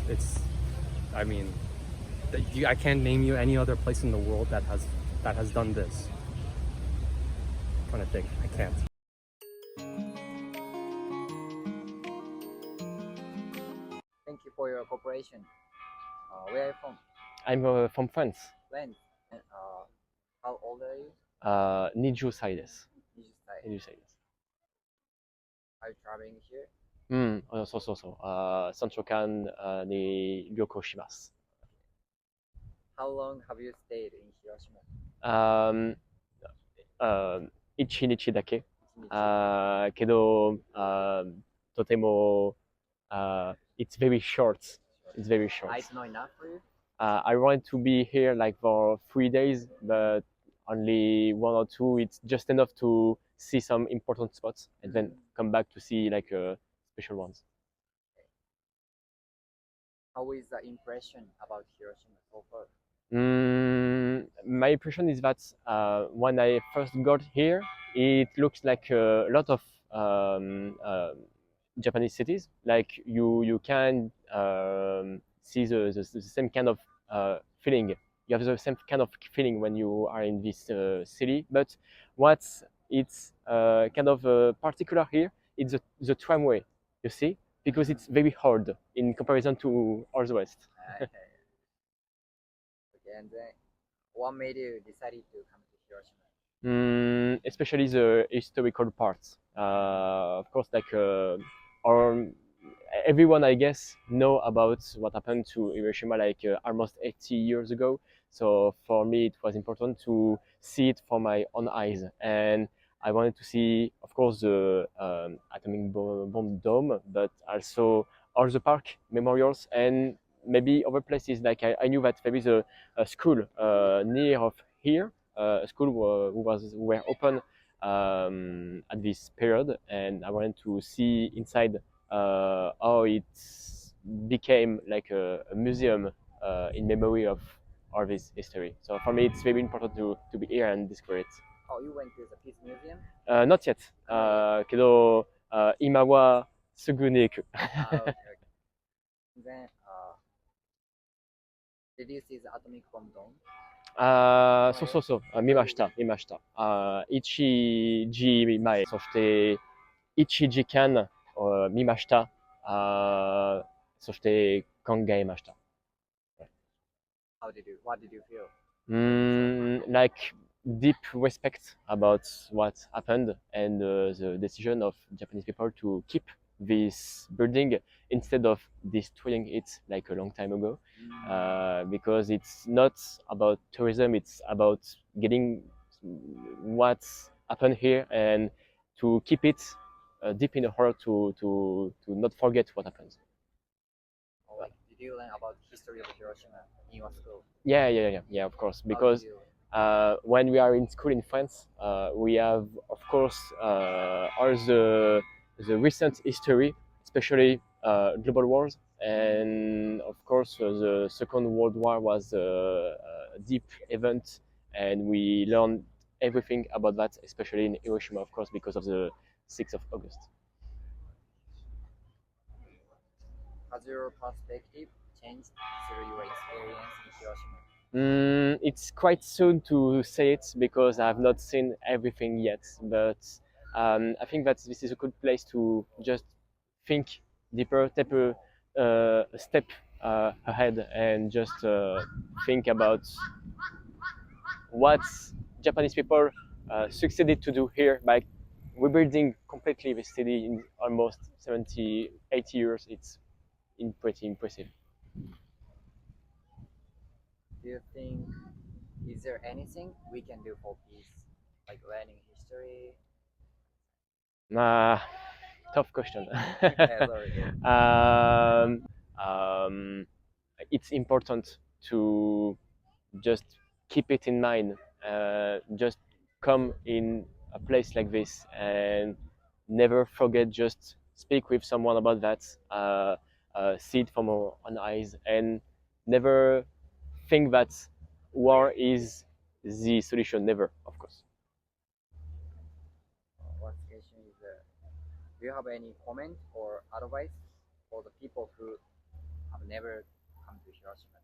I mean, I can't name you any other place in the world that has done this. I'm trying to think. I can't. Thank you for your cooperation. Where are you from? I'm from France. When? And, how old are you? 20歳です。20歳。20歳です。Are you traveling here? そうそうそう。3週間に旅行します。How long have you stayed in Hiroshima? 1日だけ。1日。けど、とても、it's very short. It's very short. It's not enough for you? I want to be here like for 3 days, but only 1 or 2. It's just enough to see some important spots and then come back to see like special ones. How is the impression about Hiroshima so far? My impression is that when I first got here, it looks like a lot of Japanese cities. Like you can see the same kind of feeling. You have the same kind of feeling when you are in this city. But what's kind of particular here is the tramway. You see, because it's very hard in comparison to all the rest. Okay. And then, what made you decide to come to Hiroshima? Especially the historical parts. Of course, like everyone, I guess, know about what happened to Hiroshima like almost 80 years ago. So for me, it was important to see it from my own eyes, and I wanted to see, of course, the atomic bomb dome, but also all the park memorials and maybe other places. Like I knew that there is a school near of here, a school were open at this period, and I wanted to see inside how it became like a museum in memory of all this history. So for me, it's very important to be here and discover it. Oh, you went to the Peace Museum? Not yet. けど、今はすぐに行く。Okay. Then, did you see the atomic bomb dome? そうそうそう、見ました。1時前、そして1時間見ました。そして考えました。What did you feel? Like deep respect about what happened and the decision of Japanese people to keep this building instead of destroying it like a long time ago, because it's not about tourism, it's about getting what's happened here and to keep it deep in the heart to not forget what happened. Like, did you learn about the history of Hiroshima in your school? Yeah, of course, because when we are in school in France, we have, of course, all the recent history, especially global wars, and of course the Second World War was a deep event, and we learned everything about that, especially in Hiroshima, of course, because of the 6th of August. Has your perspective changed through your experience in Hiroshima? It's quite soon to say it because I have not seen everything yet, but I think that this is a good place to just think deeper, take a step ahead, and just think about what Japanese people succeeded to do here by rebuilding completely the city in almost 70, 80 years. It's pretty impressive. Do you think, is there anything we can do for peace, like learning history? Tough question. It's important to just keep it in mind. Just come in a place like this and never forget. Just speak with someone about that. See it from our own eyes, and never think that war is the solution. Never, of course. Last question is, do you have any comment or advice for the people who have never come to Hiroshima?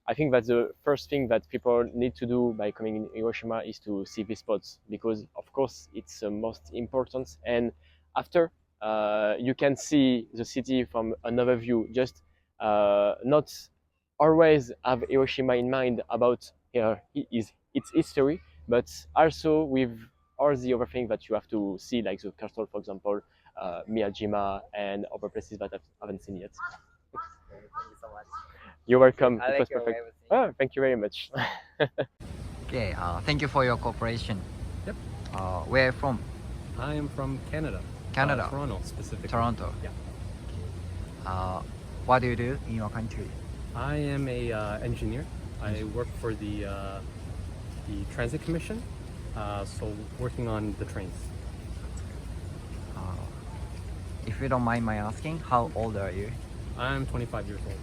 I think that the first thing that people need to do by coming in Hiroshima is to see these spots, because of course it's the most important, and after you can see the city from another view. Just not always have Hiroshima in mind about its history, but also with all the other things that you have to see, like the castle, for example, Miyajima, and other places that I haven't seen yet. Thank you so much. You're welcome. I It was like your perfect. way of saying. Oh, thank you very much. Okay, thank you for your cooperation. Yep. Where are you from? I am from Canada. Canada. Toronto specifically. Toronto. Yeah. What do you do in your country? I am a engineer. I work for the Transit Commission, so working on the trains. If you don't mind my asking, how old are you? I'm 25 years old.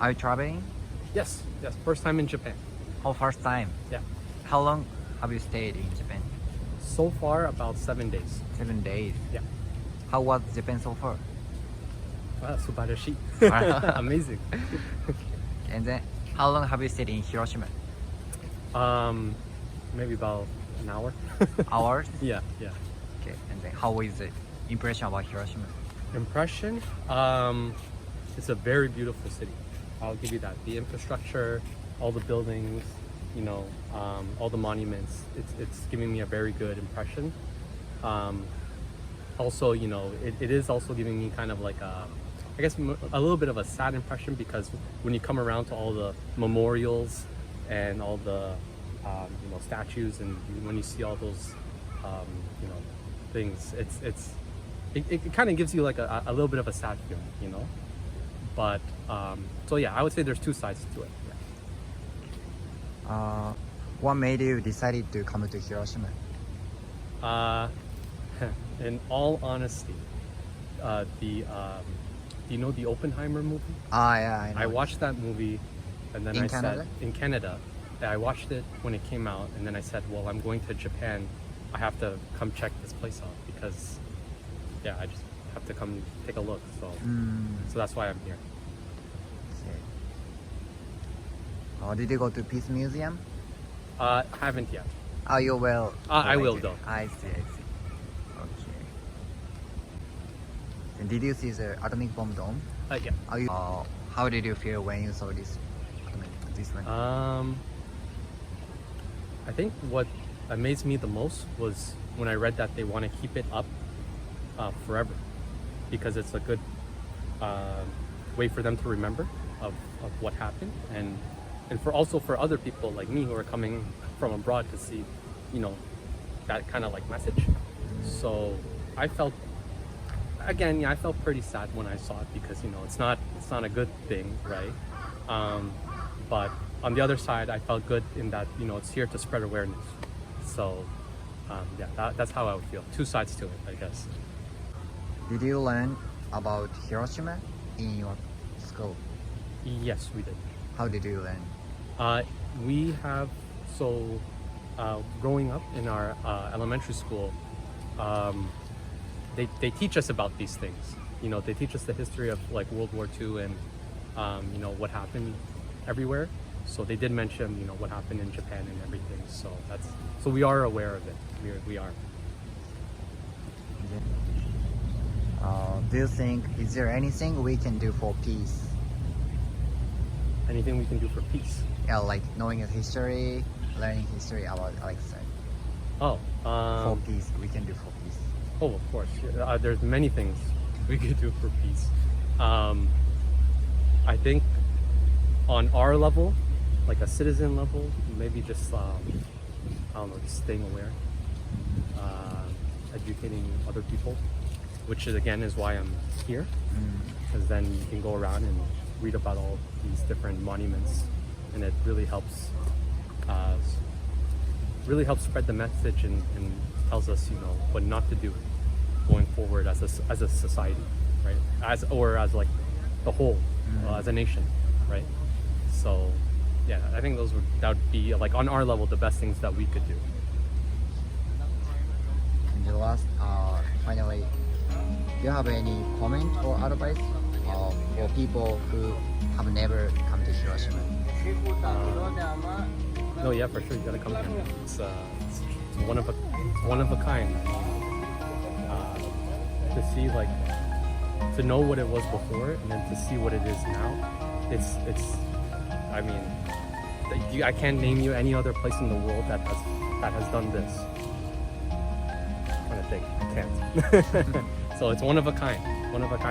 Are you traveling? Yes, first time in Japan. Oh, first time. Yeah. How long have you stayed in Japan? So far, about 7 days. 7 days. Yeah. How was Japan so far? Subarashi. Amazing. And then, how long have you stayed in Hiroshima? Maybe about an hour. Hours? Yeah. Okay. And then, how is the impression about Hiroshima? Impression? It's a very beautiful city. I'll give you that. The infrastructure, all the buildings, all the monuments. It's giving me a very good impression. Also, it is also giving me kind of like I guess a little bit of a sad impression, because when you come around to all the memorials and all the statues, and when you see all those things, it kind of gives you like a little bit of a sad feeling, But so yeah, I would say there's two sides to it. Yeah. What made you decide to come to Hiroshima? In all honesty, do you know the Oppenheimer movie? Yeah, I know. I watched that movie, and then In Canada? said, in Canada, I watched it when it came out, and then I said, well, I'm going to Japan. I have to come check this place out, because I just have to come take a look. So that's why I'm here. Okay. Did you go to Peace Museum? Haven't yet. Oh, you will. I will later. though. I see. Okay. And did you see the atomic bomb dome? Yeah. How did you feel when you saw this one? I think what amazed me the most was when I read that they want to keep it up forever, because it's a good way for them to remember of what happened, and for other people like me who are coming from abroad to see, that kind of like message. So I felt pretty sad when I saw it, because it's not a good thing, right? But on the other side, I felt good in that it's here to spread awareness. So that's how I would feel. Two sides to it, I guess. Did you learn about Hiroshima in your school? Yes, we did. How did you learn? We have, growing up in our elementary school, they teach us about these things. They teach us the history of like World War II and what happened everywhere. So they did mention what happened in Japan and everything. So we are aware of it. We are. Do you think, is there anything we can do for peace? Anything we can do for peace? Yeah, like knowing history, learning history about Alexei. For peace, we can do for peace. Oh, of course. There's many things we could do for peace. I think on our level, like a citizen level, maybe just just staying aware, educating other people, which again is why I'm here, because then you can go around and read about all these different monuments, and it really helps spread the message and tells us what not to do going forward as a society, right? As like the whole, as a nation, right? So yeah, I think that would be like on our level the best things that we could do. And the last, finally, Do you have any comment or advice for people who have never come to Hiroshima? No, yeah, for sure, you gotta come here. It's one of a kind. To see, like, to know what it was before and then to see what it is now, it's I mean, I can't name you any other place in the world that has done this. I'm trying to think, I can't. So it's one of a kind,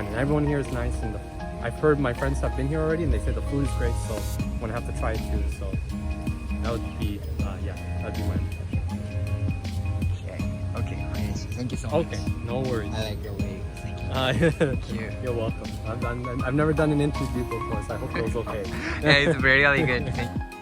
and everyone here is nice, and I've heard my friends have been here already and they say the food is great, so I'm gonna have to try it too. So that would be that'd be my impression. Okay, thank you so much. Okay, no worries. I like your way. Thank you. You're welcome. I've never done an interview before, so I hope it was okay. Yeah, it's really good. Thank you.